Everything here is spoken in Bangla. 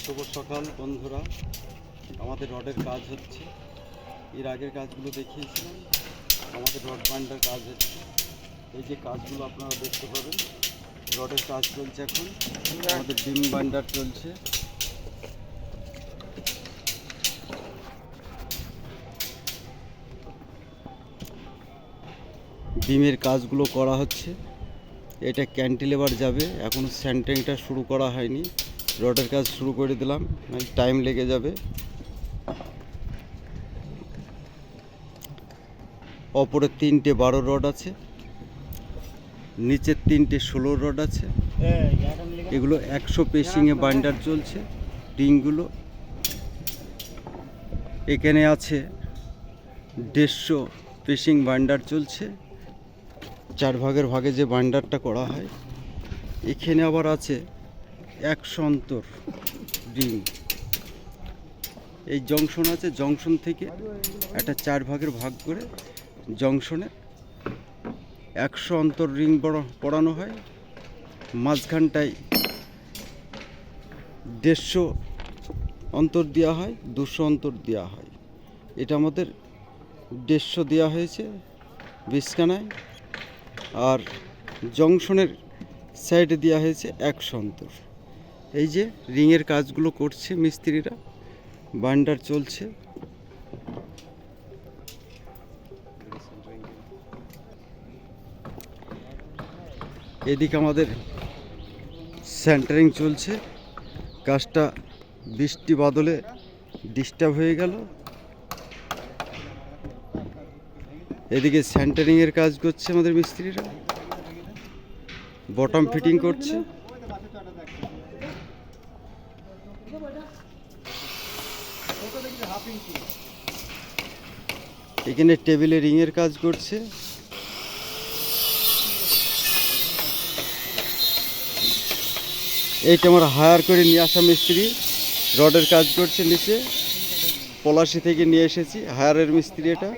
শুভ সকাল বন্ধুরা। আমাদের রডের কাজ হচ্ছে, এর আগের কাজগুলো দেখিয়েছিলাম। আমাদের রড বাইন্ডার কাজ হচ্ছে। এই যে কাজগুলো আপনারা দেখতে পাবেন, রডের কাজ চলছে। এখন আমাদের বিম বাইন্ডার চলছে। বিমের কাজগুলো করা হচ্ছে। এটা ক্যান্টিলেভার যাবে, এখনও স্যান্টিংটা শুরু করা হয়নি। রডের কাজ শুরু করে দিলাম, টাইম লেগে যাবে। অপরে 3টে 12 রড আছে, নিচের 3টে 16 রড আছে। এগুলো 100 পেসিংয়ে বাইন্ডার চলছে। রিংগুলো এখানে আছে 150 পেসিং বাইন্ডার চলছে। 4 ভাগের ভাগে যে বাইন্ডারটা করা হয়। এখানে আবার আছে 100 অন্তর রিং। এই জংশন আছে, জংশন থেকে একটা 4 ভাগের ভাগ করে জংশনে 100 অন্তর রিং পড়ানো হয়। মাঝখানটায় 150 অন্তর দেওয়া হয়, 200 অন্তর দেওয়া হয়। এটা আমাদের 150 দেওয়া হয়েছে বিছখানায়, আর জংশনের সাইডে দেওয়া হয়েছে 100 অন্তর। এই যে রিংয়ের কাজগুলো করছে মিস্ত্রিরা, বাইন্ডার চলছে। এদিকে আমাদের সেন্টারিং চলছে। কাজটা বৃষ্টি বাদলে ডিস্টার্ব হয়ে গেল। এদিকে সেন্টারিংয়ের কাজ করছে আমাদের মিস্ত্রিরা, বটম ফিটিং করছে। এখানে টেবিলে রিংয়ের কাজ করছে। এইটা আমরা হায়ার করে নিয়ে আসা মিস্ত্রি, রডের কাজ করছে নিচে। পলাশি থেকে নিয়ে এসেছি, হায়ারের মিস্ত্রি এটা।